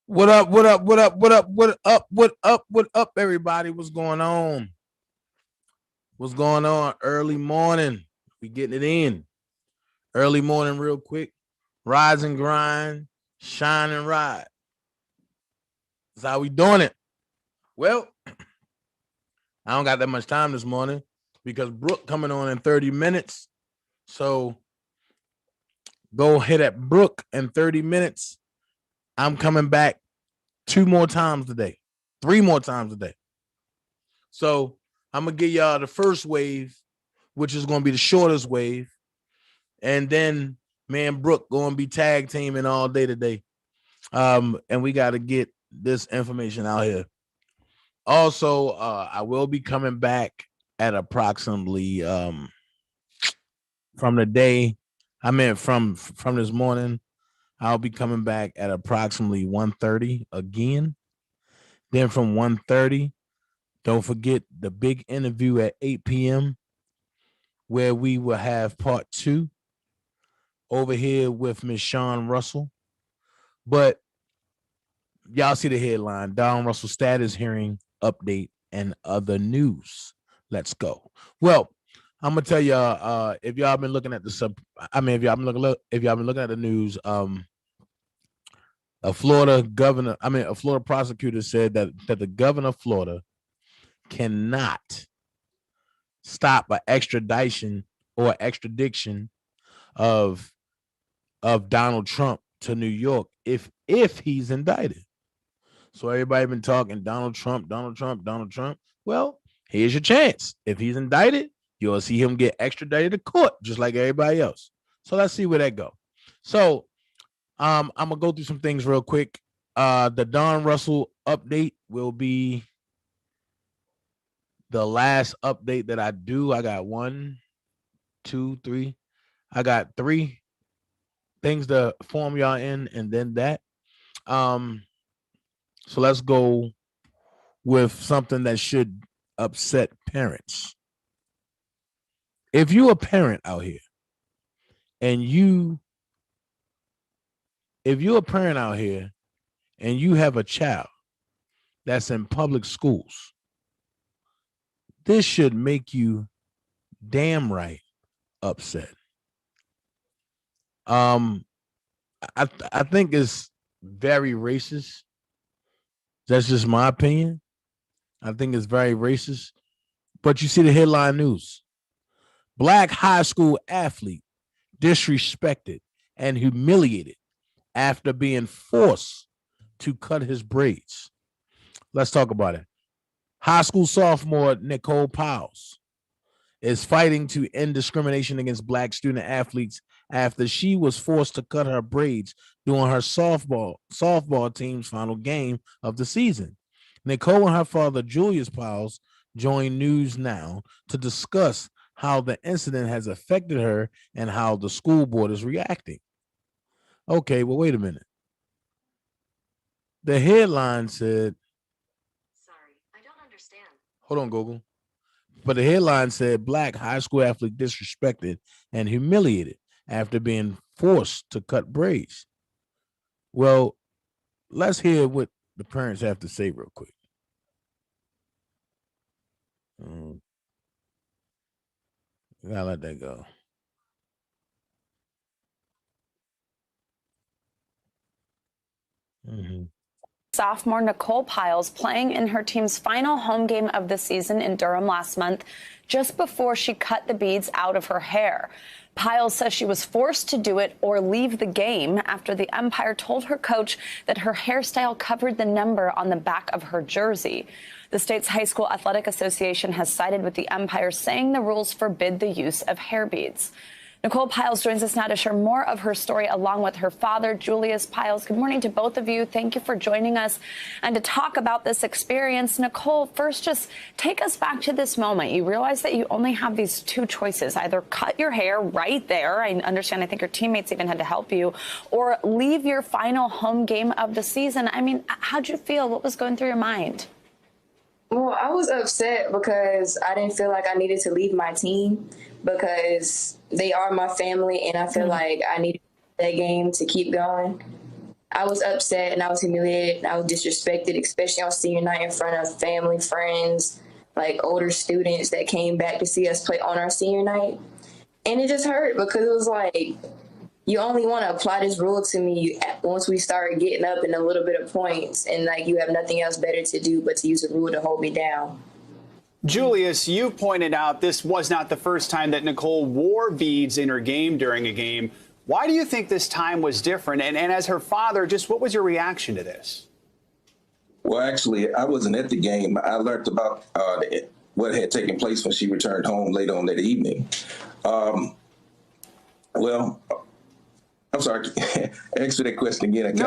What up, what up, what up, what up, what up, what up, what up, everybody? What's going on? What's going on? Early morning. We getting it in. Early morning, real quick. Rise and grind, shine and ride. That's how we doing it. Well, I don't got that much time this morning because Brooke coming on in 30 minutes. So go hit at Brooke in 30 minutes. I'm coming back 2 more times today, 3 more times a day. So I'm going to give y'all the first wave, which is going to be the shortest wave. And then me and Brooke going to be tag teaming all day today. And we got to get this information out here. Also, I will be coming back at approximately from the day, I meant from this morning, I'll be coming back at approximately 1:30 again. Then from 1:30, don't forget the big interview at 8 p.m. where we will have part 2 over here with Miss Sean Russell. But y'all see the headline, Don Russell status hearing update and other news. Let's go. Well, I'm gonna tell y'all if y'all been looking at the if y'all been looking at the news, a Florida prosecutor said that the governor of Florida cannot stop an extradition or extradition of Donald Trump to New York if he's indicted. So everybody been talking Donald Trump. Well, here's your chance. If he's indicted, you'll see him get extradited to court just like everybody else. So let's see where that go. So I'm gonna go through some things real quick. The Don Russell update will be the last update that I do. I got 1, 2, 3. I got 3 things to form y'all in, and then that. So let's go with something that should upset parents. If you're a parent out here and you have a child that's in public schools, this should make you damn right upset. I think it's very racist. That's just my opinion. I think it's very racist. But you see the headline news. Black high school athlete disrespected and humiliated after being forced to cut his braids. Let's talk about it. High school sophomore Nicole Powles is fighting to end discrimination against black student athletes after she was forced to cut her braids during her softball team's final game of the season. Nicole and her father, Julius Powles, joined News Now to discuss how the incident has affected her and how the school board is reacting. Okay, well, wait a minute. The headline said, sorry, I don't understand. Hold on, Google. But the headline said black high school athlete disrespected and humiliated after being forced to cut braids. Well, let's hear what the parents have to say real quick. Gotta let that go. Sophomore Nicole Powles playing in her team's final home game of the season in Durham last month, just before she cut the beads out of her hair. Powles says she was forced to do it or leave the game after the umpire told her coach that her hairstyle covered the number on the back of her jersey. The state's High School Athletic Association has sided with the umpire, saying the rules forbid the use of hair beads. Nicole Piles joins us now to share more of her story along with her father, Julius Piles. Good morning to both of you. Thank you for joining us and to talk about this experience. Nicole, first, just take us back to this moment. You realize that you only have these two choices, either cut your hair right there. I understand, I think your teammates even had to help you, or leave your final home game of the season. I mean, how'd you feel? What was going through your mind? Well, I was upset because I didn't feel like I needed to leave my team because they are my family, and I feel like I needed that game to keep going. I was upset and I was humiliated and I was disrespected, especially on senior night in front of family, friends, like older students that came back to see us play on our senior night. And it just hurt because it was like, you only want to apply this rule to me once we start getting up in a little bit of points, and like you have nothing else better to do but to use a rule to hold me down. Julius, you pointed out this was not the first time that Nicole wore beads in her game during a game. Why do you think this time was different? And as her father, just what was your reaction to this? Well, actually, I wasn't at the game. I learned about what had taken place when she returned home later on that evening. Well, I'm sorry. Answer that question again.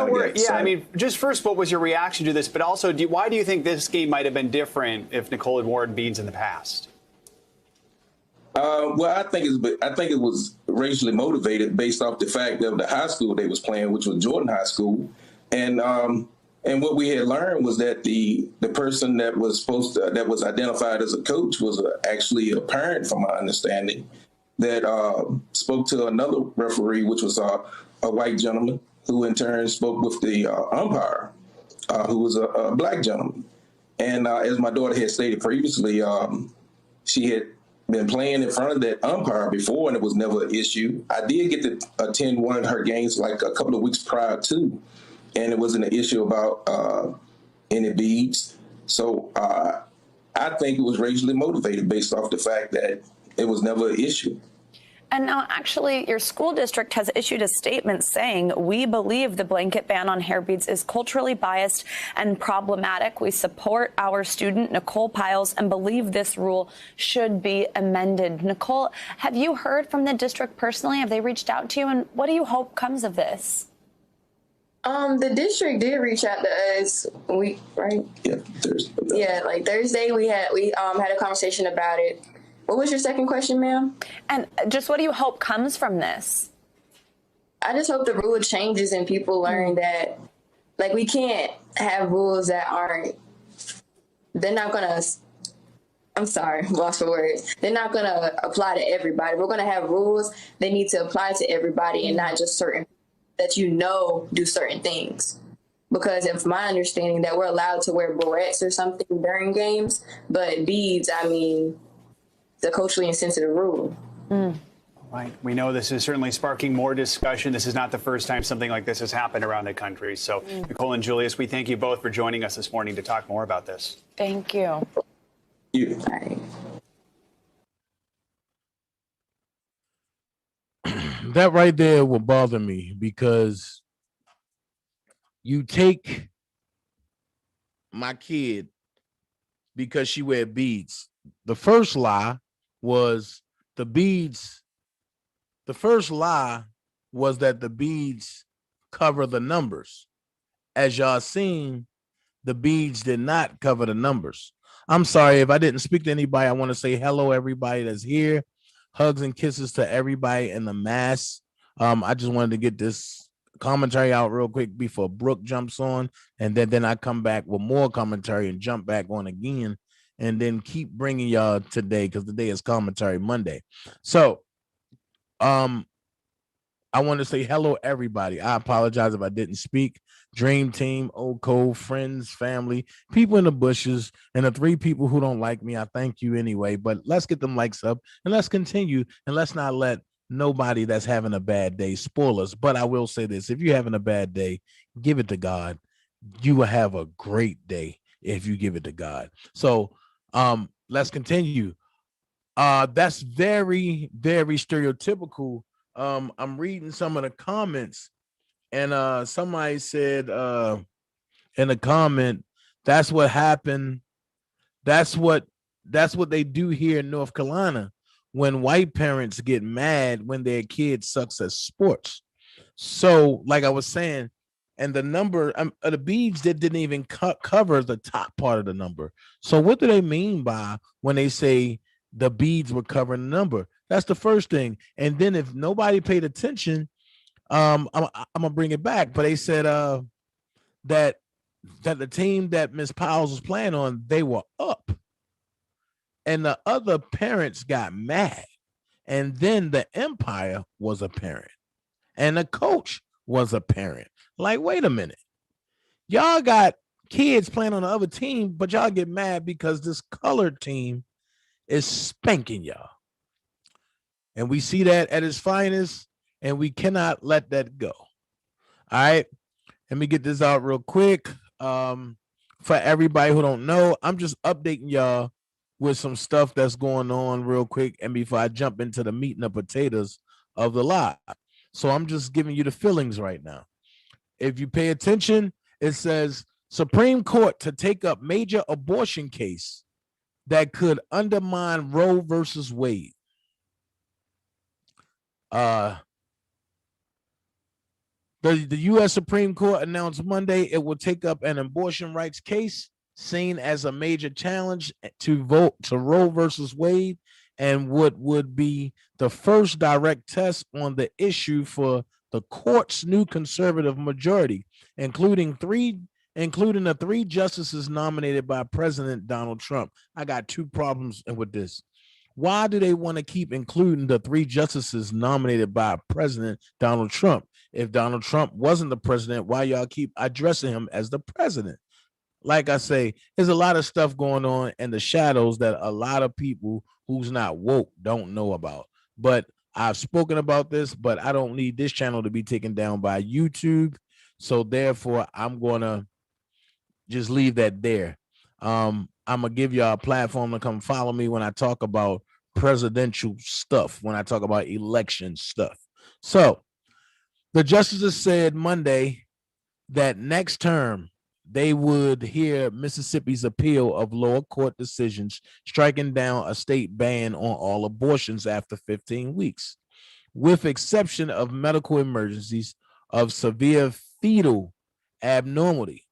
I mean, just first, what was your reaction to this? But also, why do you think this game might have been different if Nicole had worn beads in the past? Well, I think it was racially motivated based off the fact of the high school they was playing, which was Jordan High School, and what we had learned was that the person that was that was identified as a coach was actually a parent, from my understanding, that spoke to another referee, which was a white gentleman, who in turn spoke with the umpire, who was a black gentleman. And as my daughter had stated previously, she had been playing in front of that umpire before, and it was never an issue. I did get to attend one of her games like a couple of weeks prior to, and it wasn't an issue about any beads. So I think it was racially motivated based off the fact that it was never an issue. And now, actually, your school district has issued a statement saying, we believe the blanket ban on hair beads is culturally biased and problematic. We support our student, Nicole Piles, and believe this rule should be amended. Nicole, have you heard from the district personally? Have they reached out to you? And what do you hope comes of this? The district did reach out to us. Right? Yeah, Thursday. Yeah, like Thursday we had a conversation about it. What was your second question, ma'am? And just what do you hope comes from this? I just hope the rule changes and people learn that, like, we can't have rules that they're not gonna, I'm sorry, lost for words. They're not gonna apply to everybody. We're gonna have rules that need to apply to everybody and not just certain that do certain things. Because it's my understanding that we're allowed to wear barrettes or something during games, but beads, I mean, it's a culturally insensitive rule. Right. We know this is certainly sparking more discussion. This is not the first time something like this has happened around the country. So, Nicole and Julius, we thank you both for joining us this morning to talk more about this. Thank you. Yeah. Right. That right there will bother me, because you take my kid because she wear beads. The first lie was the beads. The first lie was that the beads cover the numbers. As y'all seen, the beads did not cover the numbers. I'm sorry if I didn't speak to anybody. I want to say hello, everybody that's here. Hugs and kisses to everybody in the mass. I just wanted to get this commentary out real quick before Brooke jumps on, and then I come back with more commentary and jump back on again, and then keep bringing y'all today, because today is Commentary Monday. So I want to say hello, everybody. I apologize if I didn't speak. Dream Team, Oko, friends, family, people in the bushes, and the 3 people who don't like me, I thank you anyway. But let's get them likes up, and let's continue, and let's not let nobody that's having a bad day spoil us. But I will say this: if you're having a bad day, give it to God. You will have a great day if you give it to God. So let's continue. That's very, very stereotypical. I'm reading some of the comments, and somebody said in a comment, that's what happened. That's what they do here in North Carolina. when white parents get mad when their kid sucks at sports. So, like I was saying, and the number the beads that didn't even cover the top part of the number. So, what do they mean by when they say the beads were covering the number? That's the first thing. And then if nobody paid attention, I'm gonna bring it back. But they said that the team that Miss Powell was playing on, they were up, and the other parents got mad, and then the umpire was a parent, and the coach was a parent. Like, wait a minute, y'all got kids playing on the other team, but y'all get mad because this colored team is spanking y'all, and we see that at its finest, and we cannot let that go. All right, let me get this out real quick. For everybody who don't know, I'm just updating y'all with some stuff that's going on real quick, and before I jump into the meat and the potatoes of the live. So I'm just giving you the feelings right now. If you pay attention, it says Supreme Court to take up major abortion case that could undermine Roe versus Wade. The U.S. Supreme Court announced Monday it will take up an abortion rights case seen as a major challenge to vote to Roe versus Wade, and what would be the first direct test on the issue for the court's new conservative majority, including the three justices nominated by President Donald Trump. I got two problems with this. Why do they want to keep including the three justices nominated by President Donald Trump? If Donald Trump wasn't the president, why y'all keep addressing him as the president? Like I say, there's a lot of stuff going on in the shadows that a lot of people who's not woke don't know about. But I've spoken about this, but I don't need this channel to be taken down by YouTube. So therefore, I'm going to just leave that there. I'm going to give y'all a platform to come follow me when I talk about presidential stuff, when I talk about election stuff. So the justices said Monday that next term they would hear Mississippi's appeal of lower court decisions striking down a state ban on all abortions after 15 weeks, with exception of medical emergencies of severe fetal abnormality.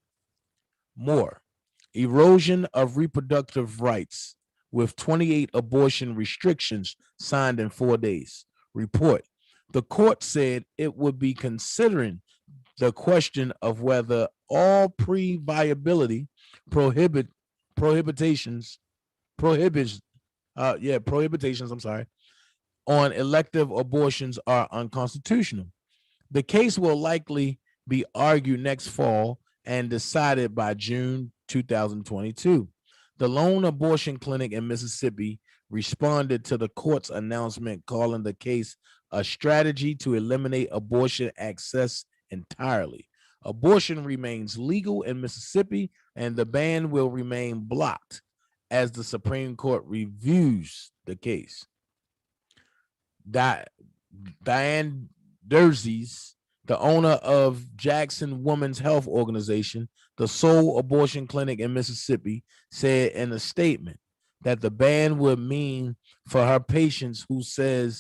More erosion of reproductive rights, with 28 abortion restrictions signed in 4 days. Report. The court said it would be considering the question of whether all pre-viability prohibitions on elective abortions are unconstitutional. The case will likely be argued next fall and decided by June 2022. The lone abortion clinic in Mississippi responded to the court's announcement, calling the case a strategy to eliminate abortion access entirely. Abortion remains legal in Mississippi, and the ban will remain blocked as the Supreme Court reviews the case. Diane Derzies, the owner of Jackson Women's Health Organization, the sole abortion clinic in Mississippi, said in a statement that the ban would mean for her patients who said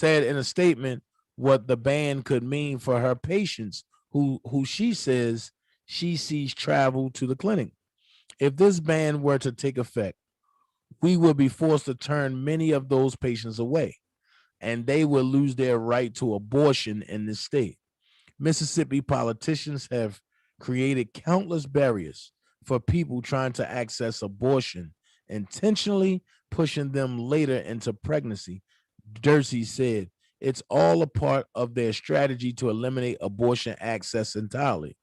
in a statement what the ban could mean for her patients who she says she sees travel to the clinic. If this ban were to take effect, we would be forced to turn many of those patients away, and they will lose their right to abortion in this state. Mississippi politicians have created countless barriers for people trying to access abortion, intentionally pushing them later into pregnancy. Dursey said it's all a part of their strategy to eliminate abortion access entirely.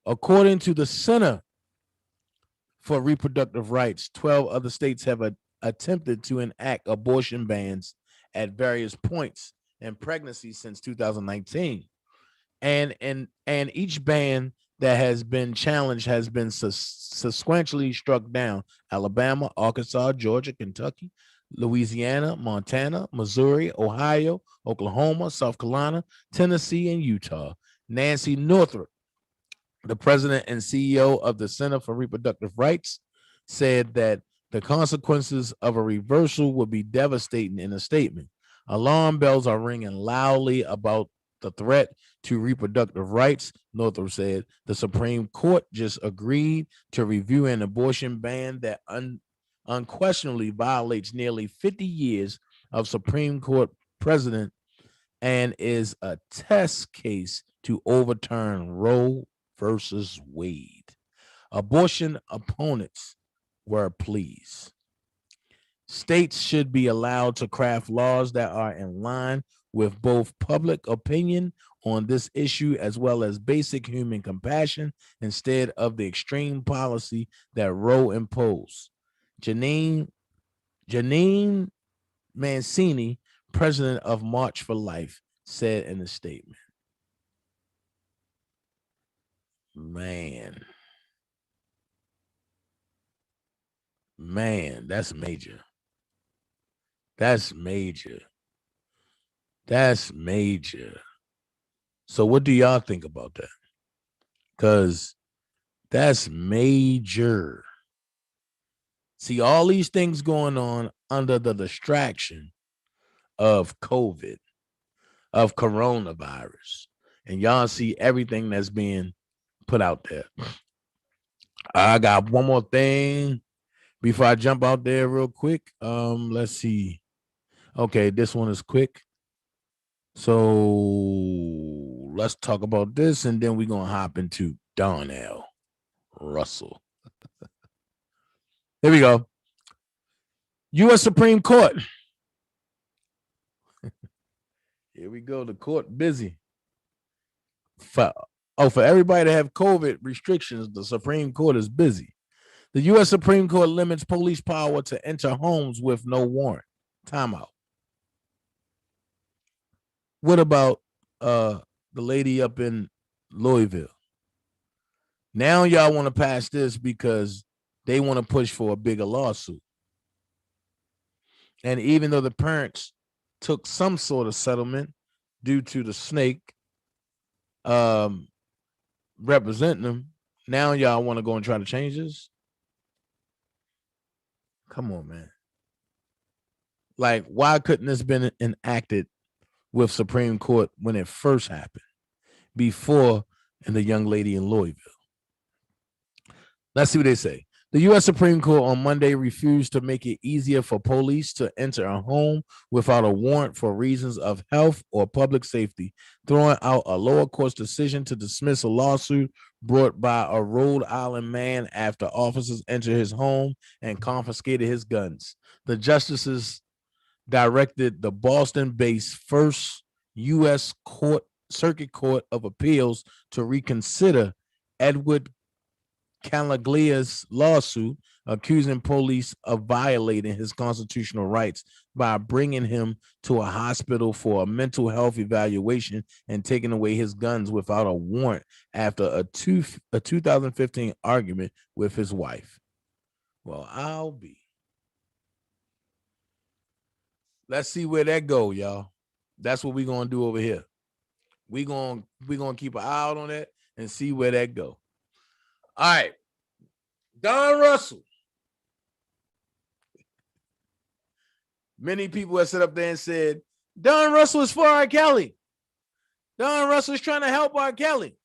According to the Center for Reproductive Rights, 12 other states have attempted to enact abortion bans at various points in pregnancy since 2019. And each ban that has been challenged has been subsequently struck down. Alabama, Arkansas, Georgia, Kentucky, Louisiana, Montana, Missouri, Ohio, Oklahoma, South Carolina, Tennessee, and Utah. Nancy Northrup, the president and CEO of the Center for Reproductive Rights, said that The consequences of a reversal would be devastating in a statement. Alarm bells are ringing loudly about the threat to reproductive rights, Northrop said. The Supreme Court just agreed to review an abortion ban that unquestionably violates nearly 50 years of Supreme Court precedent and is a test case to overturn Roe versus Wade. Abortion opponents were pleased. States should be allowed to craft laws that are in line with both public opinion on this issue as well as basic human compassion instead of the extreme policy that Roe imposed. Janine Mancini, president of March for Life, said in a statement. Man, that's major. That's major. That's major. So what do y'all think about that? Because that's major. See, all these things going on under the distraction of COVID, of coronavirus. And y'all see everything that's being put out there. I got one more thing before I jump out there real quick. Let's see. Okay, this one is quick. So let's talk about this, and then we're going to hop into Donnell Russell. Here we go. U.S. Supreme Court. Here we go. The court busy. For everybody to have COVID restrictions, the Supreme Court is busy. The U.S. Supreme Court limits police power to enter homes with no warrant. Timeout. What about the lady up in Louisville? Now y'all want to pass this because they want to push for a bigger lawsuit. And even though the parents took some sort of settlement due to the snake representing them, now y'all want to go and try to change this? Come on, man. Like, why couldn't this been enacted with Supreme Court when it first happened, before and the young lady in Louisville? Let's see what they say. The U.S. Supreme Court on Monday refused to make it easier for police to enter a home without a warrant for reasons of health or public safety, throwing out a lower court's decision to dismiss a lawsuit brought by a Rhode Island man after officers entered his home and confiscated his guns. The justices directed the Boston-based First U.S. Circuit Court of Appeals to reconsider Edward Calaglia's lawsuit accusing police of violating his constitutional rights by bringing him to a hospital for a mental health evaluation and taking away his guns without a warrant after a 2015 argument with his wife. Well, I'll be. Let's see where that go, y'all. That's what we're gonna do over here. We're gonna keep an eye out on that and see where that go. All right, Don Russell. Many people have sat up there and said, Don Russell is for R. Kelly. Don Russell is trying to help R. Kelly.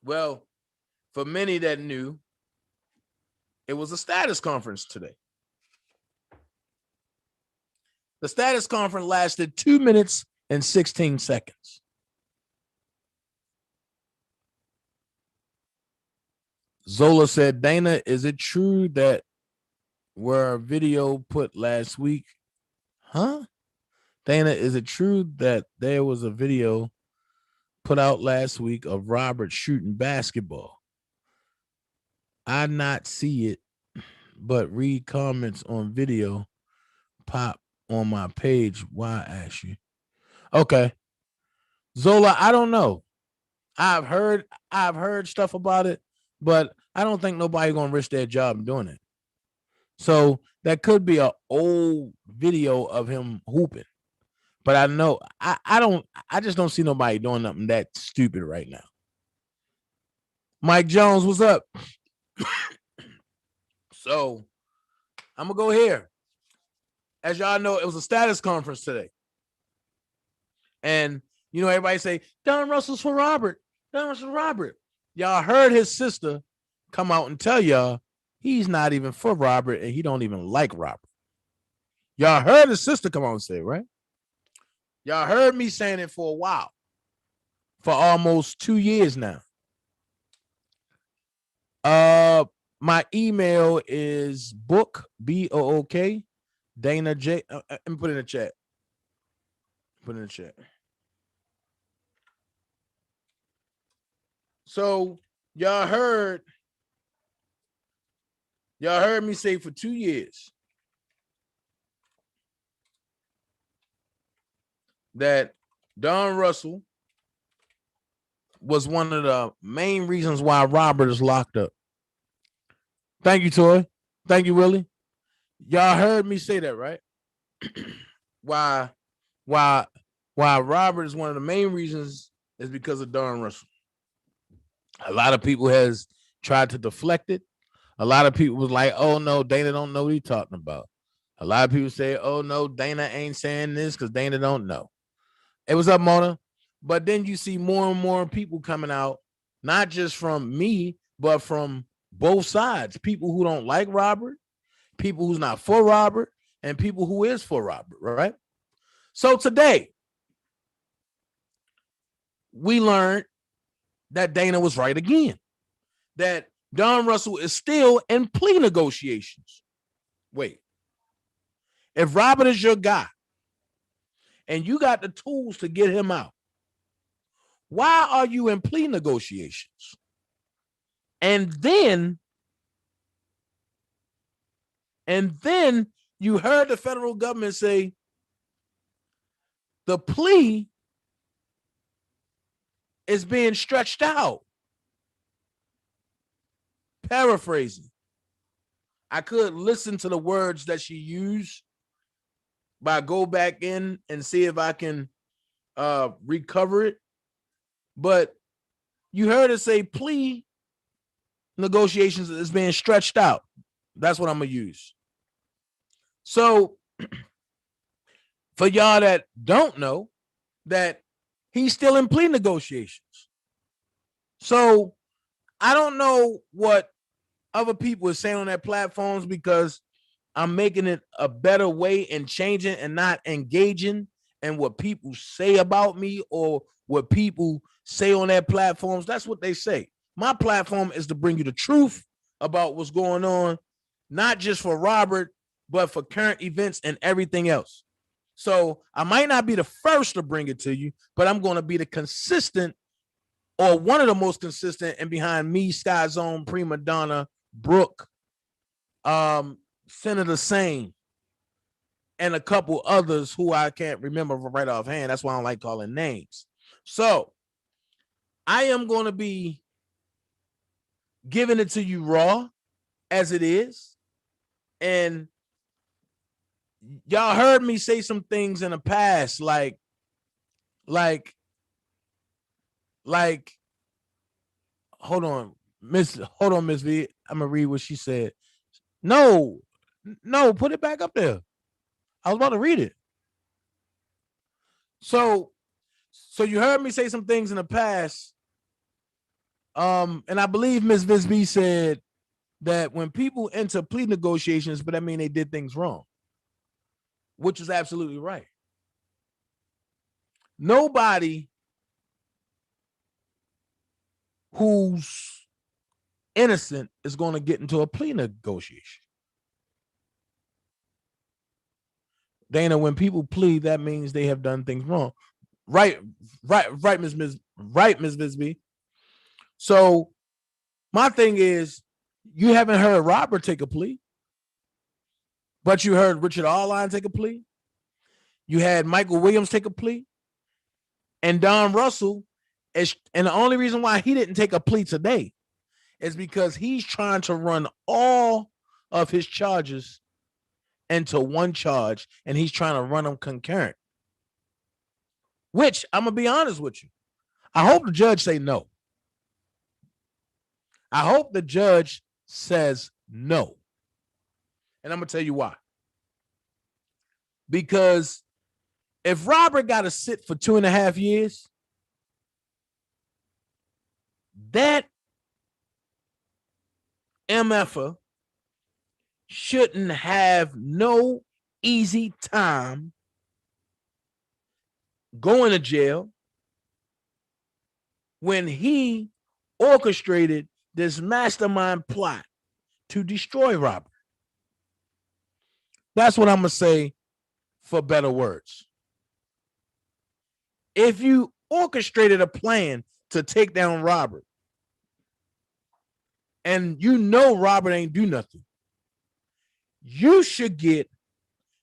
Well, for many that knew, it was a status conference today. The status conference lasted 2 minutes and 16 seconds. Zola said, Dana, is it true that where a video put last week? Huh? Dana, is it true that there was a video put out last week of Robert shooting basketball? I not see it, but read comments on video pop on my page. Why I ask you? Okay. Zola, I don't know. I've heard stuff about it, but I don't think nobody gonna risk their job doing it. So that could be an old video of him hooping. But I know I just don't see nobody doing nothing that stupid right now. Mike Jones, what's up? So I'm gonna go here. As y'all know, it was a status conference today. And you know, everybody say, Don Russell's for Robert. Don Russell's for Robert. Y'all heard his sister come out and tell y'all he's not even for Robert and he don't even like Robert. Y'all heard his sister come out and say it, right? Y'all heard me saying it for a while, for almost 2 years now. My email is book, BOOK, DanaJay. Let me put it in the chat. Put it in the chat. So y'all heard me say for 2 years that Don Russell was one of the main reasons why Robert is locked up. Thank you, Toy. Thank you, Willie. Y'all heard me say that, right? why Robert is one of the main reasons is because of Don Russell. A lot of people has tried to deflect it. A lot of people was like, oh no, Dana don't know what he's talking about. A lot of people say, oh no, Dana ain't saying this because Dana don't know. It was up, Mona. But then you see more and more people coming out, not just from me, but from both sides. People who don't like Robert, people who's not for Robert, and people who is for Robert, right? So today, we learned that Dana was right again, that Don Russell is still in plea negotiations. Wait, if Robert is your guy and you got the tools to get him out, why are you in plea negotiations? And then you heard the federal government say the plea is being stretched out. Paraphrasing. I could listen to the words that she used, but I go back in and see if I can recover it. But you heard her say plea negotiations is being stretched out. That's what I'm going to use. So for y'all that don't know, that he's still in plea negotiations. So I don't know what other people are saying on their platforms because I'm making it a better way and changing and not engaging in what people say about me or what people say on their platforms. That's what they say. My platform is to bring you the truth about what's going on, not just for Robert, but for current events and everything else. So I might not be the first to bring it to you, but I'm going to be the consistent or one of the most consistent, and behind me, Sky Zone, Prima Donna, Brooke, Senator Sane, and a couple others who I can't remember right offhand. That's why I don't like calling names. So I am going to be giving it to you raw as it is. And y'all heard me say some things in the past, like, hold on, Miss V. I'm gonna read what she said. No, put it back up there. I was about to read it. So you heard me say some things in the past. And I believe Miss Visby said that when people enter plea negotiations, but I mean they did things wrong, which is absolutely right. Nobody who's innocent is going to get into a plea negotiation. Dana, when people plead, that means they have done things wrong. Right, Miss Visby. So my thing is, you haven't heard Robert take a plea, but you heard Richard Arline take a plea. You had Michael Williams take a plea, and Don Russell is, and the only reason why he didn't take a plea today is because he's trying to run all of his charges into one charge, and he's trying to run them concurrent. Which I'm gonna be honest with you, I hope the judge say no. I hope the judge says no. And I'm going to tell you why. Because if Robert got to sit for 2.5 years, that MFer shouldn't have no easy time going to jail when he orchestrated this mastermind plot to destroy Robert. That's what I'm going to say for better words. If you orchestrated a plan to take down Robert and you know Robert ain't do nothing, you should get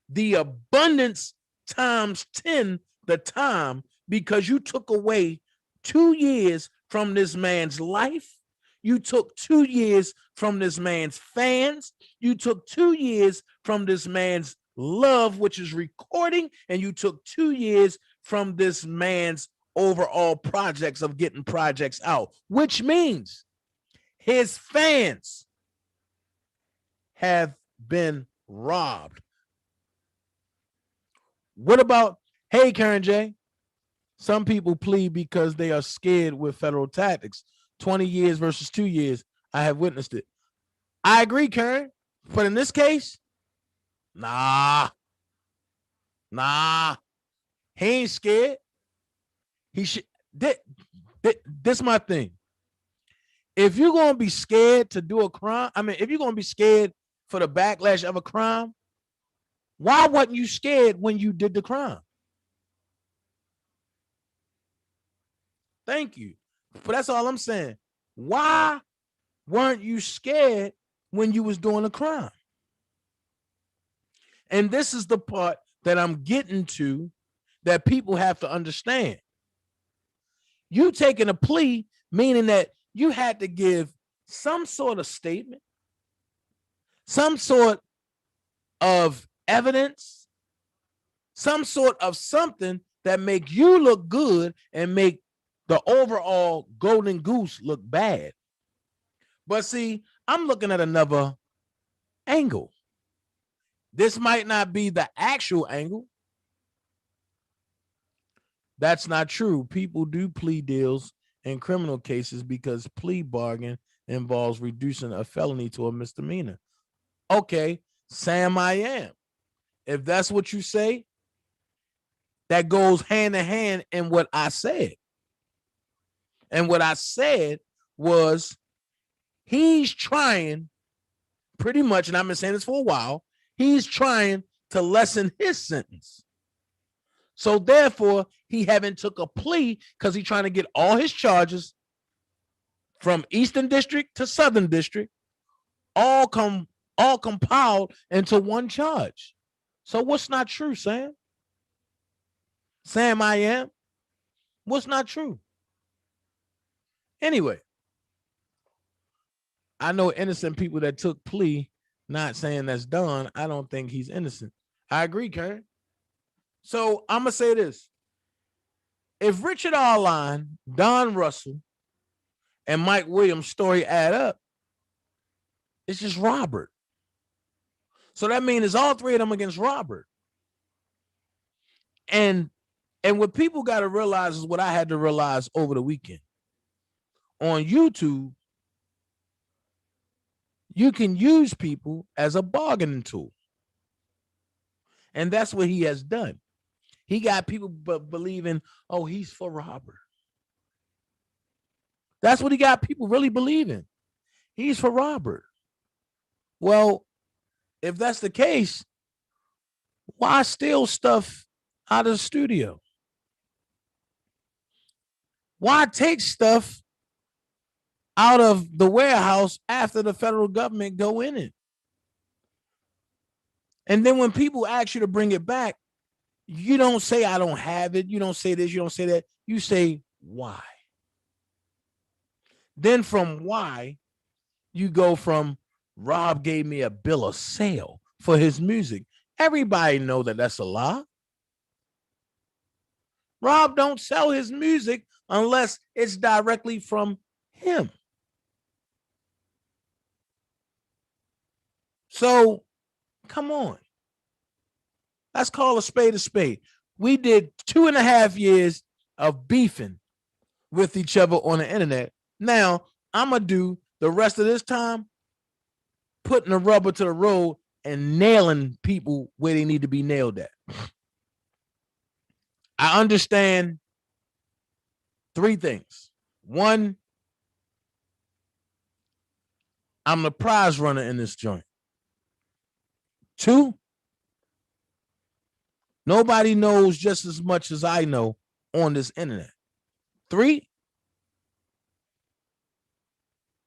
the abundance times 10 the time, because you took away 2 years from this man's life. You took 2 years from this man's fans. You took 2 years from this man's love, which is recording, and you took 2 years from this man's overall projects of getting projects out, which means his fans have been robbed. What about, hey, Karen J, some people plead because they are scared with federal tactics. 20 years versus 2 years. I have witnessed it. I agree, Karen. But in this case, nah. He ain't scared. He should. This my thing. If you're going to be scared to do a crime, if you're going to be scared for the backlash of a crime, why wasn't you scared when you did the crime? Thank you. But that's all I'm saying. Why weren't you scared when you was doing a crime? And this is the part that I'm getting to that people have to understand. You taking a plea, meaning that you had to give some sort of statement, some sort of evidence, some sort of something that make you look good and make the overall golden goose look bad. But see, I'm looking at another angle. This might not be the actual angle. That's not true. People do plea deals in criminal cases because plea bargain involves reducing a felony to a misdemeanor. Okay, Sam, I am. If that's what you say, that goes hand in hand in what I said. And what I said was he's trying pretty much, and I've been saying this for a while, he's trying to lessen his sentence. So therefore, he haven't took a plea because he's trying to get all his charges from Eastern District to Southern District all compiled into one charge. So what's not true, Sam? Sam, I am. What's not true? Anyway, I know innocent people that took plea, not saying that's done. I don't think he's innocent. I agree, Karen. So I'm going to say this. If Richard Arline, Don Russell, and Mike Williams' story add up, it's just Robert. So that means it's all three of them against Robert. And what people got to realize is what I had to realize over the weekend. On YouTube, you can use people as a bargaining tool. And that's what he has done. He got people believing, oh, he's for Robert. That's what he got people really believing. He's for Robert. Well, if that's the case, why steal stuff out of the studio? Why take stuff out of the warehouse after the federal government go in it? And then when people ask you to bring it back, you don't say, I don't have it. You don't say this. You don't say that. You say, why? Then from why, you go from Rob gave me a bill of sale for his music. Everybody know that that's a lie. Rob don't sell his music unless it's directly from him. So Come on. Let's call a spade a spade. We did 2.5 years of beefing with each other on the internet. Now, I'm going to do the rest of this time putting the rubber to the road and nailing people where they need to be nailed at. I understand 3 things. 1, I'm the prize runner in this joint. 2, nobody knows just as much as I know on this internet. 3,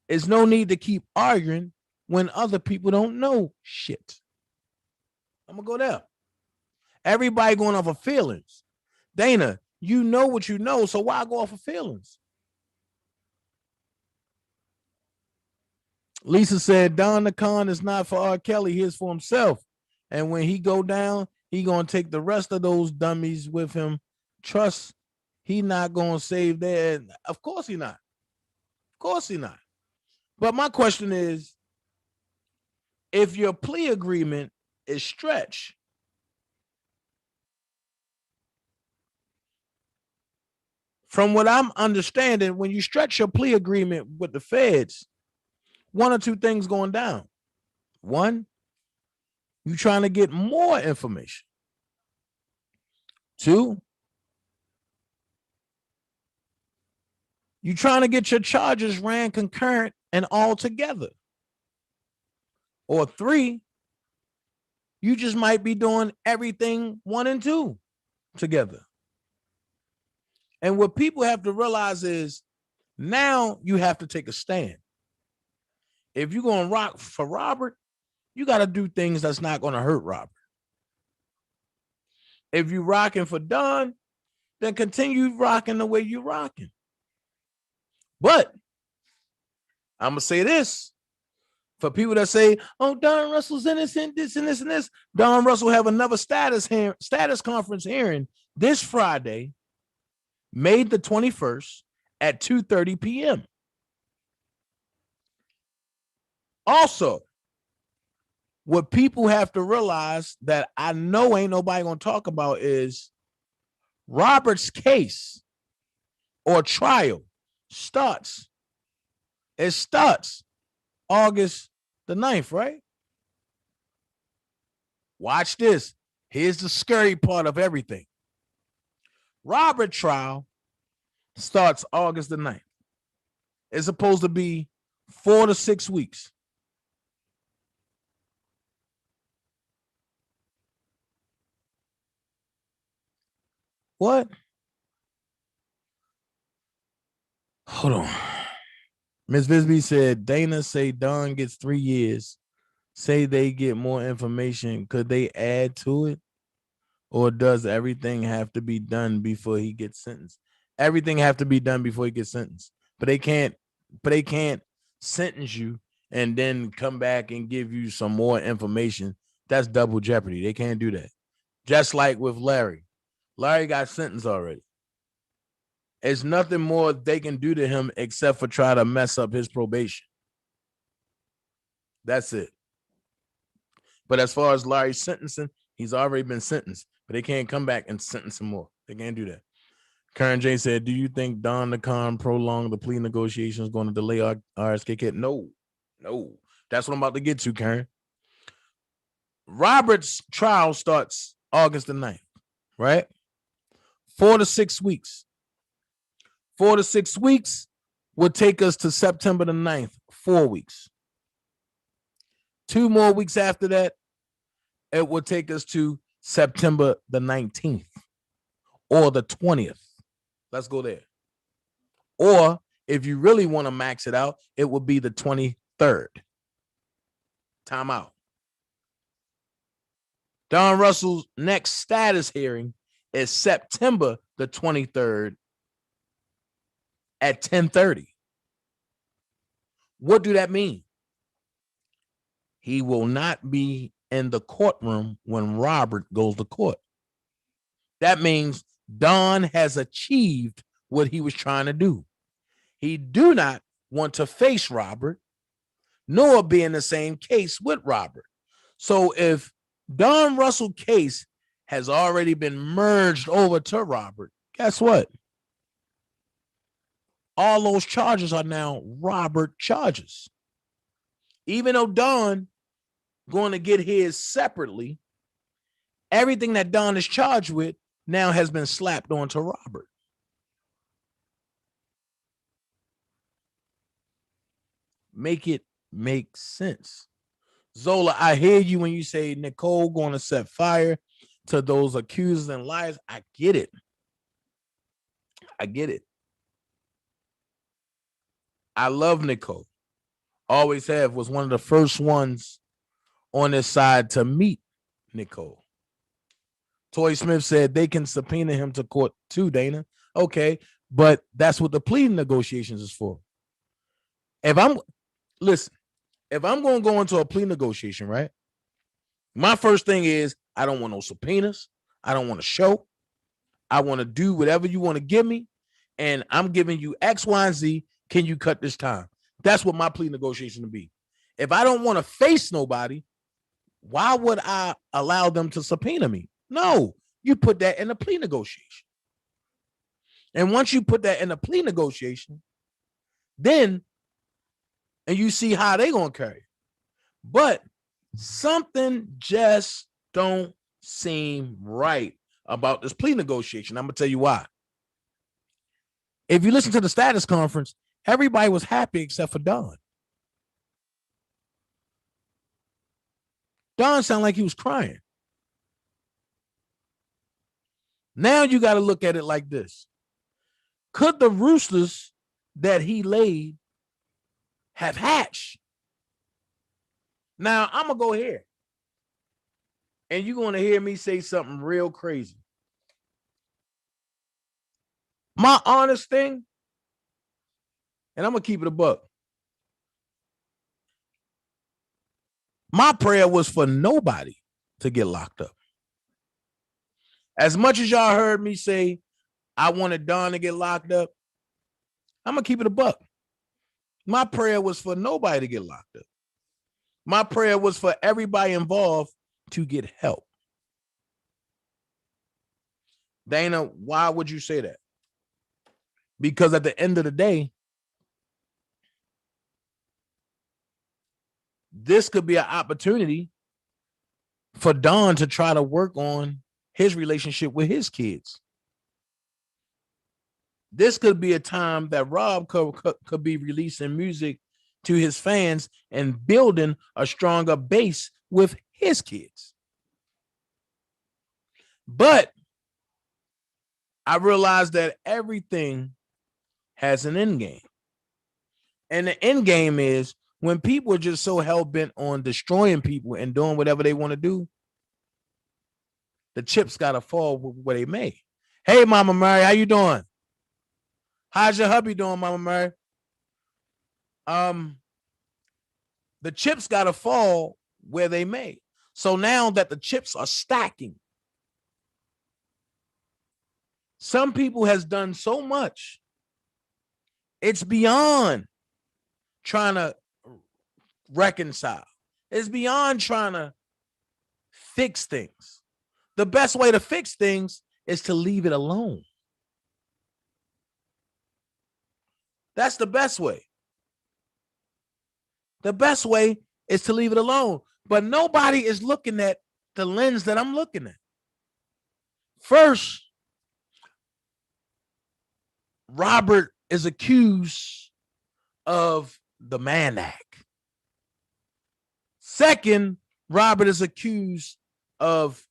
there's no need to keep arguing when other people don't know shit. I'm going to go there. Everybody going off of feelings. Dana, you know what you know, so why go off of feelings? Lisa said, Don the Con is not for R. Kelly, he's for himself. And when he go down, he going to take the rest of those dummies with him. Trust, he not going to save that. Of course he not. Of course he not. But my question is, if your plea agreement is stretched, from what I'm understanding, when you stretch your plea agreement with the feds, 1 or 2 things going down. 1, you trying to get more information. 2, you trying to get your charges ran concurrent and all together. Or 3, you just might be doing everything 1 and 2 together. And what people have to realize is now you have to take a stand. If you're going to rock for Robert, you got to do things that's not going to hurt Robert. If you're rocking for Don, then continue rocking the way you're rocking. But I'm going to say this. For people that say, oh, Don Russell's innocent, this and this and this, Don Russell have another status conference hearing this Friday, May the 21st at 2:30 p.m. Also, what people have to realize that I know ain't nobody going to talk about is Robert's case or trial starts. It starts August the 9th, right? Watch this. Here's the scary part of everything. Robert trial starts August the 9th. It's supposed to be 4 to 6 weeks. What? Hold on. Miss Bisbee said, Dana say Don gets 3 years. Say they get more information. Could they add to it? Or does everything have to be done before he gets sentenced? Everything have to be done before he gets sentenced. But they can't sentence you and then come back and give you some more information. That's double jeopardy. They can't do that. Just like with Larry. Larry got sentenced already. There's nothing more they can do to him except for try to mess up his probation. That's it. But as far as Larry's sentencing, he's already been sentenced. But they can't come back and sentence him more. They can't do that. Karen J said, do you think Don the Con prolonged the plea negotiations going to delay our RSK? No. That's what I'm about to get to, Karen. Robert's trial starts August the 9th, right? 4 to 6 weeks. 4 to 6 weeks would take us to September the 9th, 4 weeks. 2 more weeks after that, it would take us to September the 19th or the 20th. Let's go there. Or if you really want to max it out, it would be the 23rd. Time out. Don Russell's next status hearing is September the 23rd at 10:30. What do that mean? He will not be in the courtroom when Robert goes to court. That means Don has achieved what he was trying to do. He do not want to face Robert, nor be in the same case with Robert. So if Don Russell case has already been merged over to Robert, guess what? All those charges are now Robert charges. Even though Don going to get his separately, everything that Don is charged with now has been slapped onto Robert. Make it make sense. Zola, I hear you when you say Nicole going to set fire to those accusers and liars. I get it. I get it. I love Nicole. Always have. Was one of the first ones on this side to meet Nicole. Toy Smith said they can subpoena him to court too, Dana. Okay, but that's what the plea negotiations is for. If I'm going to go into a plea negotiation, right? My first thing is I don't want no subpoenas. I don't want to show. I want to do whatever you want to give me, and I'm giving you X, Y, and Z. Can you cut this time? That's what my plea negotiation will be. If I don't want to face nobody, why would I allow them to subpoena me? No, you put that in a plea negotiation. And once you put that in a plea negotiation, then, and you see how they going to carry it. But something just don't seem right about this plea negotiation. I'm going to tell you why. If you listen to the status conference, everybody was happy except for Don. Don sounded like he was crying. Now you got to look at it like this. Could the roosters that he laid have hatched? Now, I'm going to go here. And you're going to hear me say something real crazy. My honest thing, and I'm going to keep it a buck. My prayer was for nobody to get locked up. As much as y'all heard me say, I wanted Don to get locked up, I'm going to keep it a buck. My prayer was for nobody to get locked up. My prayer was for everybody involved to get help. Dana, why would you say that? Because at the end of the day, this could be an opportunity for Don to try to work on his relationship with his kids. This could be a time that Rob could be releasing music to his fans and building a stronger base with his kids. But I realized that everything has an end game. And the end game is when people are just so hell-bent on destroying people and doing whatever they want to do, the chips got to fall where they may. Hey, Mama Mary, how you doing? How's your hubby doing, Mama Mary? The chips got to fall where they may. So now that the chips are stacking, some people has done so much. It's beyond trying to reconcile. It's beyond trying to fix things. The best way to fix things is to leave it alone. That's the best way. The best way is to leave it alone. But nobody is looking at the lens that I'm looking at. First, Robert is accused of the Mann Act. Second, Robert is accused of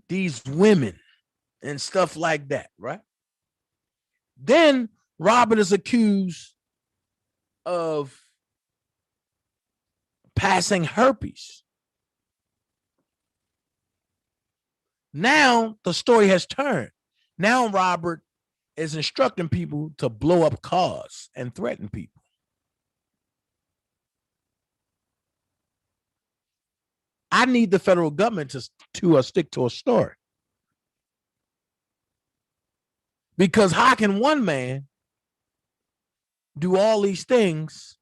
these women and stuff like that, right? Then Robert is accused of passing herpes. Now the story has turned. Now Robert is instructing people to blow up cars and threaten people. I need the federal government to stick to a story. Because how can one man do all these things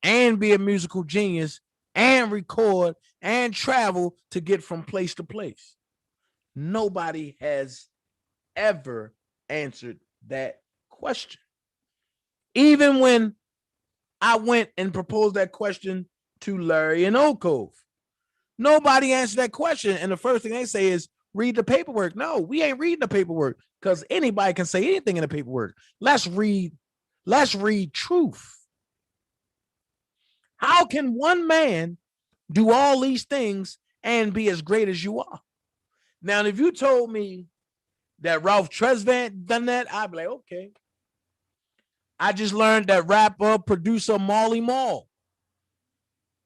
and be a musical genius and record and travel to get from place to place? Nobody has ever answered that question. Even when I went and proposed that question to Larry and Oak Cove, nobody answered that question. And the first thing they say is, read the paperwork. No, we ain't reading the paperwork, because anybody can say anything in the paperwork. Let's read truth. How can one man do all these things and be as great as you are? Now, if you told me that Ralph Tresvant done that, I'd be like, okay. I just learned that rapper, producer Marley Marl,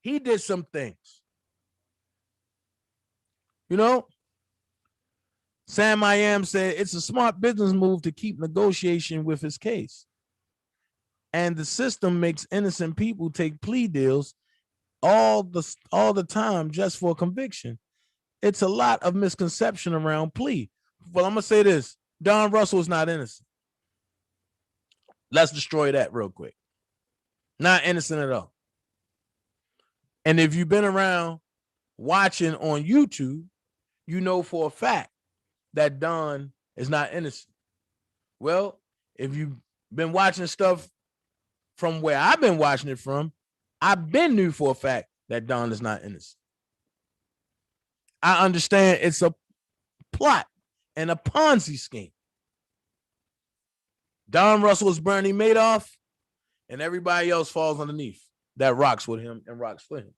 he did some things. You know, Sam I Am said it's a smart business move to keep negotiation with his case. And the system makes innocent people take plea deals all the time just for conviction. It's a lot of misconception around plea. Well, I'm gonna say this: Don Russell is not innocent. Let's destroy that real quick. Not innocent at all. And if you've been around watching on YouTube, you know for a fact that Don is not innocent. Well, if you've been watching stuff from where I've been watching it from, I've been knew for a fact that Don is not innocent. I understand it's a plot and a Ponzi scheme. Don Russell is Bernie Madoff, and everybody else falls underneath that rocks with him and rocks for him.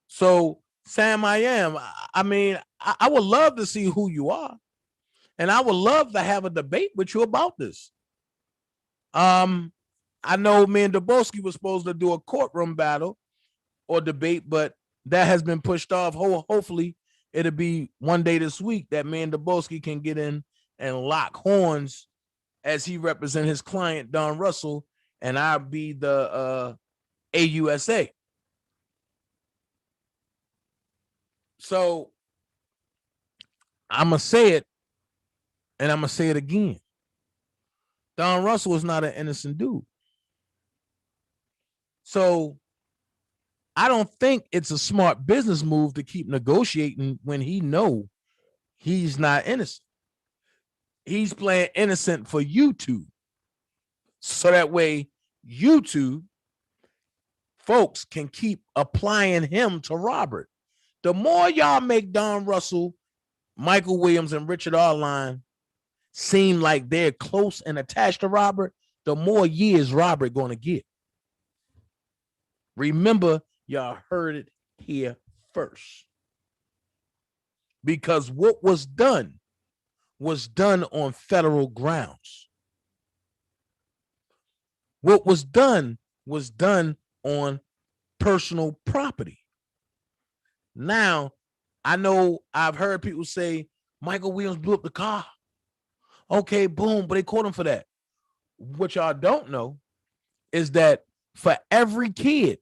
So, Sam I Am, I mean, I would love to see who you are, and I would love to have a debate with you about this. I know me and Daboski was supposed to do a courtroom battle or debate, but that has been pushed off. Hopefully, it'll be one day this week that me and Daboski can get in and lock horns as he represent his client, Don Russell, and I'll be the AUSA. So I'm going to say it, and I'm going to say it again. Don Russell is not an innocent dude. So I don't think it's a smart business move to keep negotiating when he know he's not innocent. He's playing innocent for YouTube. So that way YouTube folks can keep applying him to Robert. The more y'all make Don Russell, Michael Williams, and Richard Arline seem like they're close and attached to Robert, the more years Robert going to get. Remember, y'all heard it here first. Because what was done on federal grounds. What was done on personal property. Now, I know I've heard people say Michael Williams blew up the car. Okay, boom, but they caught him for that. What y'all don't know is that for every kid,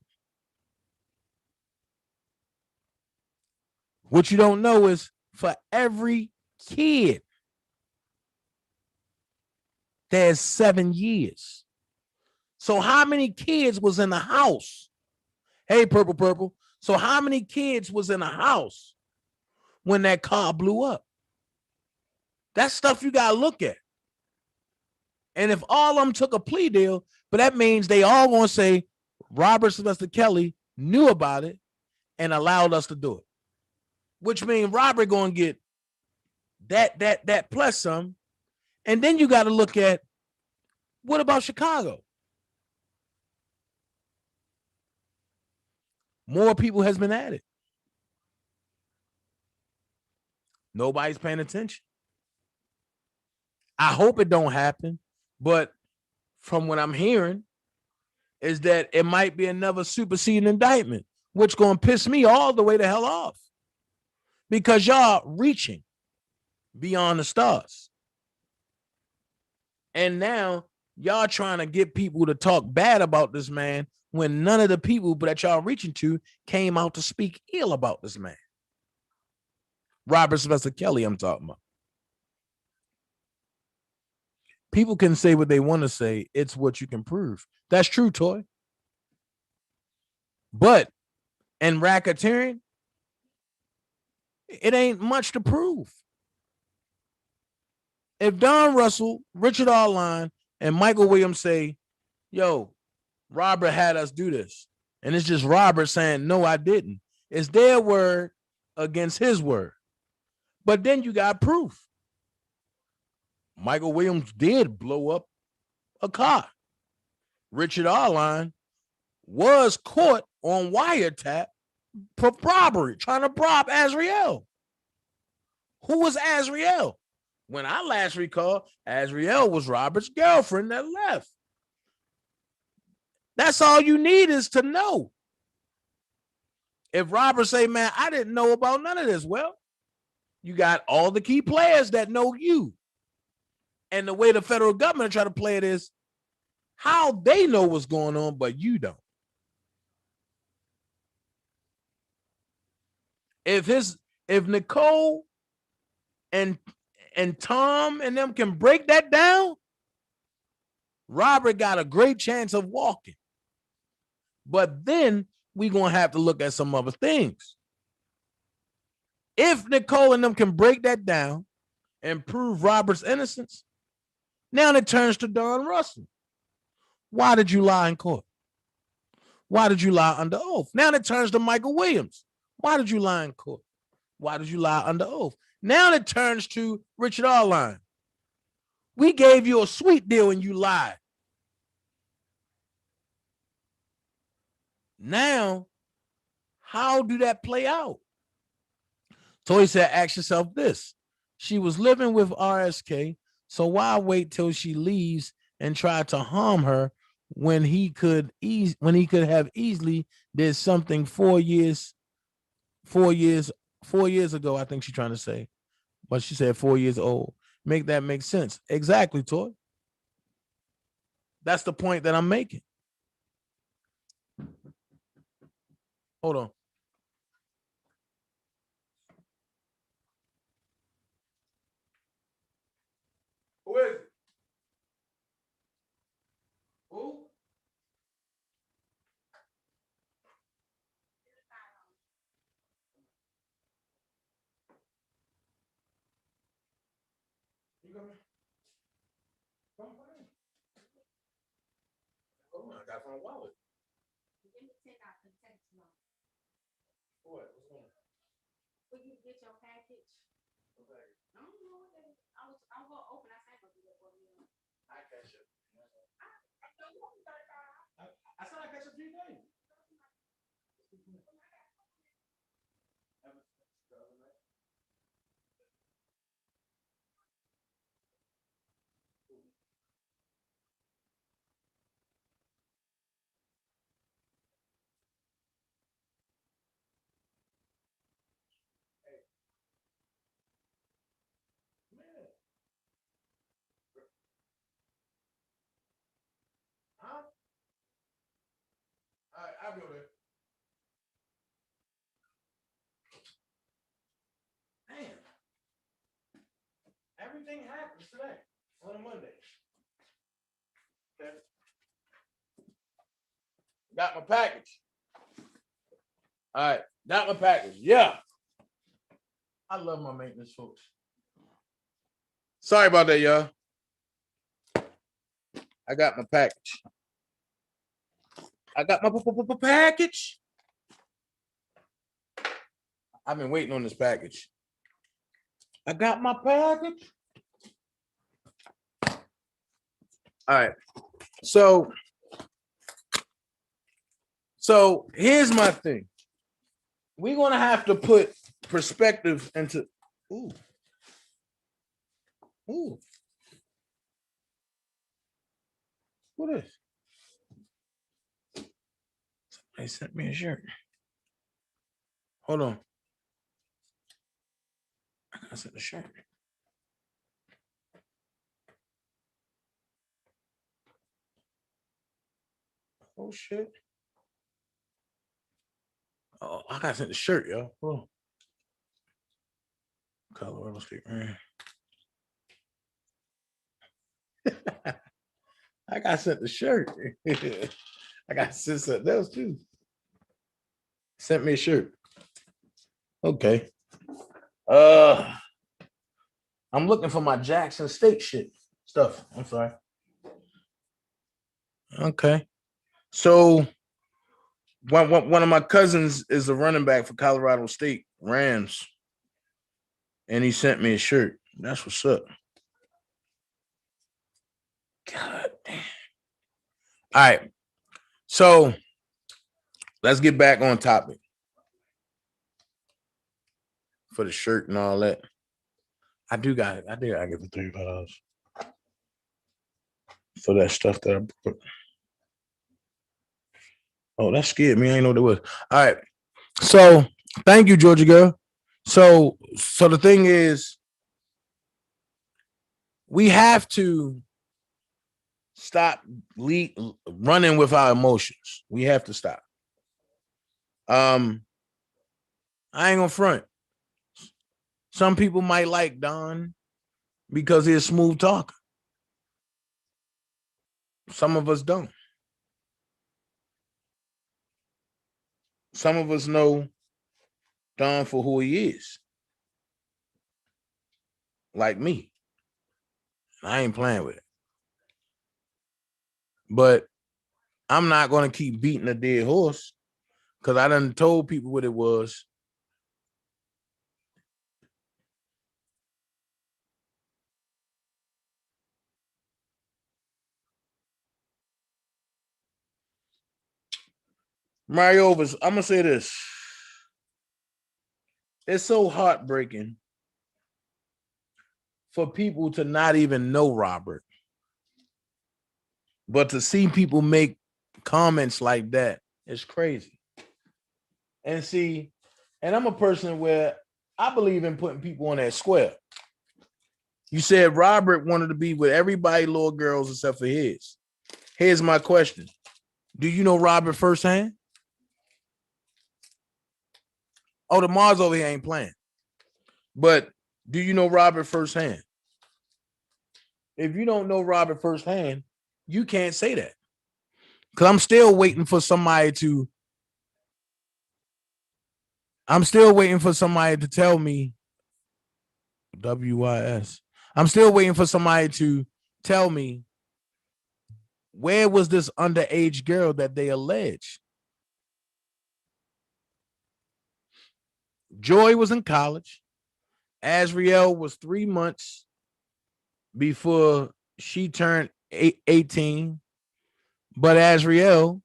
what you don't know is for every kid, there's 7 years. So how many kids was in the house? Hey, Purple. So how many kids was in the house when that car blew up? That's stuff you got to look at. And if all of them took a plea deal, but that means they all going to say Robert Sylvester Kelly knew about it and allowed us to do it. Which means Robert going to get that plus some. And then you got to look at, what about Chicago? More people has been added. Nobody's paying attention. I hope it don't happen, but from what I'm hearing is that it might be another superseding indictment, which going to piss me all the way the hell off because y'all reaching beyond the stars. And now y'all trying to get people to talk bad about this man when none of the people that y'all reaching to came out to speak ill about this man. Robert Sylvester Kelly, I'm talking about. People can say what they want to say. It's what you can prove. That's true, Toy. But in racketeering, it ain't much to prove. If Don Russell, Richard Arline, and Michael Williams say, yo, Robert had us do this, and it's just Robert saying, no, I didn't. It's their word against his word. But then you got proof. Michael Williams did blow up a car. Richard Arline was caught on wiretap for robbery, trying to rob Azriel. Who was Azriel? When I last recall, Azriel was Robert's girlfriend that left. That's all you need is to know. If Robert say, man, I didn't know about none of this, well, you got all the key players that know you. And the way the federal government try to play it is how they know what's going on, but you don't. If Nicole and Tom and them can break that down, Robert got a great chance of walking. But then we're going to have to look at some other things. If Nicole and them can break that down and prove Robert's innocence, now it turns to Don Russell. Why did you lie in court? Why did you lie under oath? Now it turns to Michael Williams. Why did you lie in court? Why did you lie under oath? Now it turns to Richard Arline. We gave you a sweet deal and you lied. Now, how do that play out? Toy said, ask yourself this. She was living with RSK, so why wait till she leaves and try to harm her when he could have easily did something 4 years ago, I think she's trying to say. But she said 4 years old. Make that make sense. Exactly, Toy. That's the point that I'm making. Hold on. Who is it? Who? You coming? Come on. Oh, I got my wallet. What? What's going on? Will you get your package? Okay. I don't know what that is. I'm gonna open. I said I'll do that for you. I catch up. I said I catch up 3 days. Huh? All right, I'll go there. Damn. Everything happens today on a Monday. Okay. Got my package. All right, got my package. Yeah. I love my maintenance folks. Sorry about that, y'all. I got my package. I got my package. I've been waiting on this package. I got my package. All right. So here's my thing. We're going to have to put perspective into. Ooh. What is? Somebody sent me a shirt. Hold on. I gotta send a shirt. Oh shit. Oh, I gotta send the shirt, yo. Oh. Colorado State, man. I got sent the shirt. I got sent something else too. Sent me a shirt. Okay. I'm looking for my Jackson State stuff. I'm sorry. Okay. So one of my cousins is a running back for Colorado State Rams, and he sent me a shirt. That's what's up. God damn. All right. So let's get back on topic for the shirt and all that. I do got it. I get the $35 for that stuff that I put. Oh, that scared me. I didn't know what it was. All right. So thank you, Georgia girl. So the thing is, we have to stop running with our emotions. We have to stop. I ain't gonna front. Some people might like Don because he's a smooth talker. Some of us don't. Some of us know Don for who he is. Like me. I ain't playing with it. But I'm not going to keep beating a dead horse because I done told people what it was. Mario, I'm going to say this. It's so heartbreaking for people to not even know Robert, but to see people make comments like that is crazy. And see, and I'm a person where I believe in putting people on that square. You said Robert wanted to be with everybody, little girls, except for his. Here's my question. Do you know Robert firsthand? Oh, the Mars over here ain't playing. But do you know Robert firsthand? If you don't know Robert firsthand, you can't say that. Because I'm still waiting for somebody to tell me WYS. I'm still waiting for somebody to tell me where was this underage girl that they allege. Joy was in college. Azriel was 3 months before she turned 18. But Azriel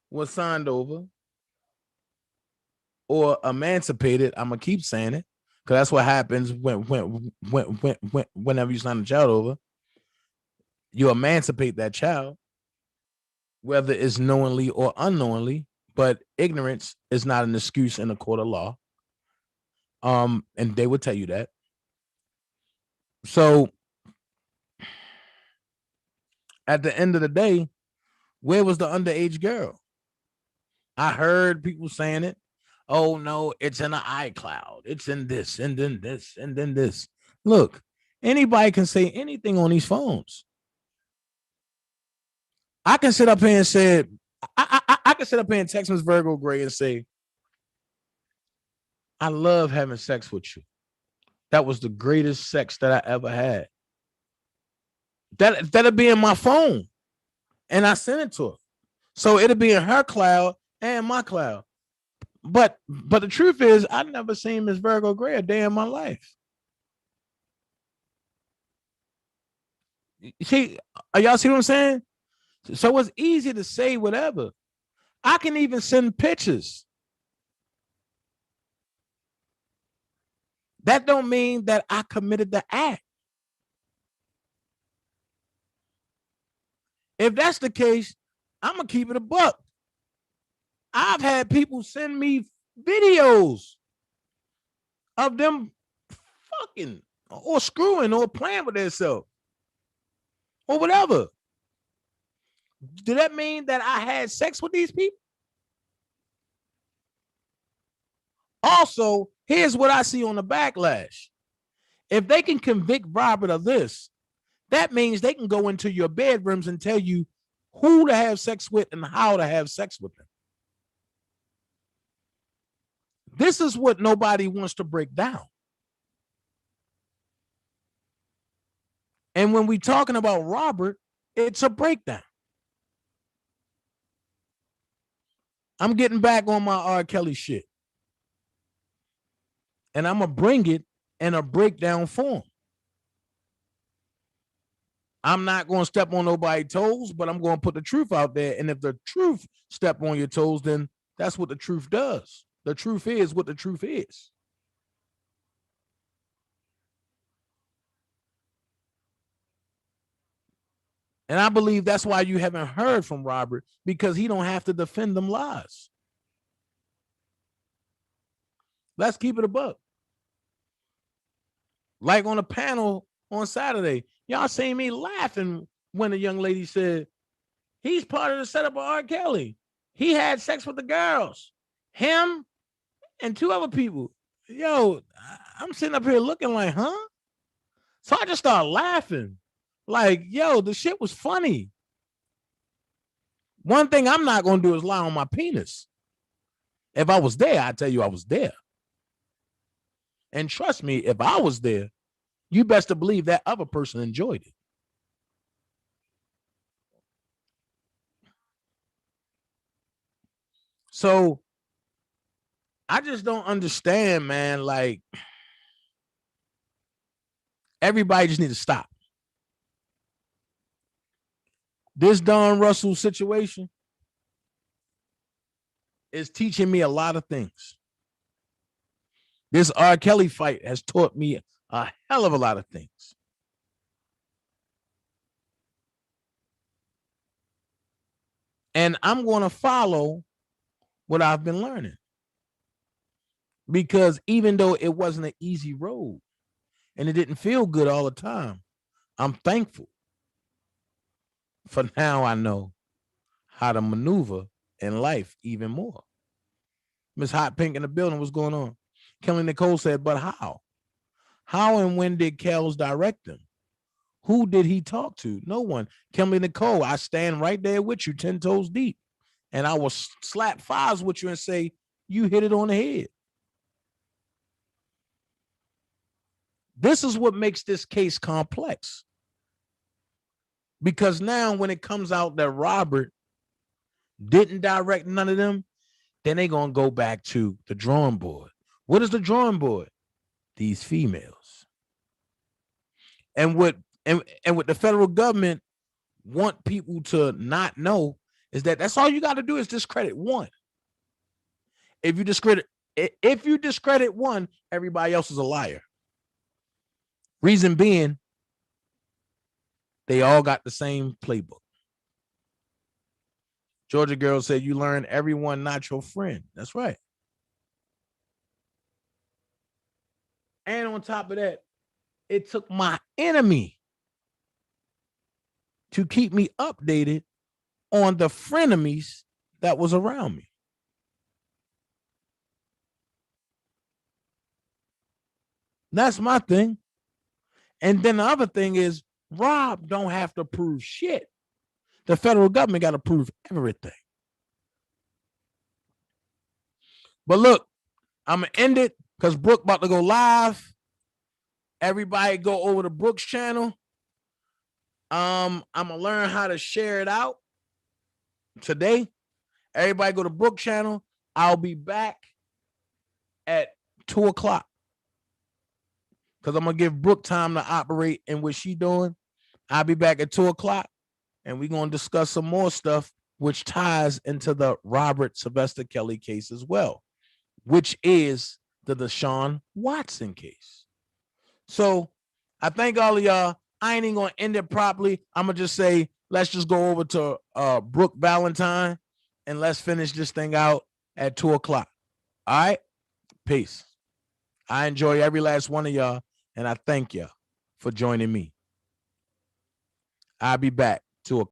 was signed over or emancipated. I'm gonna keep saying it because that's what happens whenever you sign a child over. You emancipate that child, whether it's knowingly or unknowingly. But ignorance is not an excuse in a court of law. And they would tell you that. So at the end of the day, where was the underage girl? I heard people saying it. Oh no, it's in an iCloud. It's in this, and then this, and then this. Look, anybody can say anything on these phones. I can sit up here and say, I can sit up here and text Miss Virgo Gray and say, I love having sex with you. That was the greatest sex that I ever had. That'll be in my phone. And I sent it to her. So it'll be in her cloud and my cloud. But the truth is, I never seen Miss Virgo Gray a day in my life. See, y'all see what I'm saying? So it's easy to say whatever. I can even send pictures. That don't mean that I committed the act. If that's the case, I'm going to keep it a buck. I've had people send me videos of them fucking or screwing or playing with themselves or whatever. Did that mean that I had sex with these people? Also, here's what I see on the backlash. If they can convict Robert of this, that means they can go into your bedrooms and tell you who to have sex with and how to have sex with them. This is what nobody wants to break down. And when we're talking about Robert, it's a breakdown. I'm getting back on my R. Kelly shit. And I'm going to bring it in a breakdown form. I'm not going to step on nobody's toes, but I'm going to put the truth out there. And if the truth step on your toes, then that's what the truth does. The truth is what the truth is. And I believe that's why you haven't heard from Robert, because he don't have to defend them lies. Let's keep it a buck. Like on a panel on Saturday, y'all seen me laughing when the young lady said, he's part of the setup of R. Kelly. He had sex with the girls, him and 2 other people. Yo, I'm sitting up here looking like, huh? So I just started laughing. Like, yo, the shit was funny. One thing I'm not going to do is lie on my penis. If I was there, I'd tell you I was there. And trust me, if I was there, you best to believe that other person enjoyed it. So I just don't understand, man. Like, everybody just need to stop. This Don Russell situation is teaching me a lot of things. This R. Kelly fight has taught me a hell of a lot of things. And I'm going to follow what I've been learning. Because even though it wasn't an easy road and it didn't feel good all the time, I'm thankful. For now, I know how to maneuver in life even more. Miss Hot Pink in the building, what's going on? Kelly Nicole said, but how? How and when did Kells direct him? Who did he talk to? No one. Kelly Nicole, I stand right there with you, 10 toes deep. And I will slap 5s with you and say, you hit it on the head. This is what makes this case complex. Because now when it comes out that Robert didn't direct none of them, then they're going to go back to the drawing board. What is the drawing board? These females. And what the federal government want people to not know is that that's all you got to do is discredit one. If you discredit one, everybody else is a liar. Reason being, they all got the same playbook. Georgia girl said, you learn everyone not your friend. That's right. And on top of that, it took my enemy to keep me updated on the frenemies that was around me. That's my thing. And then the other thing is, Rob don't have to prove shit. The federal government got to prove everything. But look, I'm going to end it because Brooke about to go live. Everybody go over to Brooke's channel. I'm going to learn how to share it out today. Everybody go to Brooke's channel. I'll be back at 2 o'clock because I'm going to give Brooke time to operate in what she's doing. I'll be back at 2 o'clock, and we're going to discuss some more stuff which ties into the Robert Sylvester Kelly case as well, which is the Deshaun Watson case. So I thank all of y'all. I ain't even going to end it properly. I'm going to just say, let's just go over to Brooke Valentine, and let's finish this thing out at 2 o'clock. All right? Peace. I enjoy every last one of y'all, and I thank y'all for joining me. I'll be back 2 o'clock.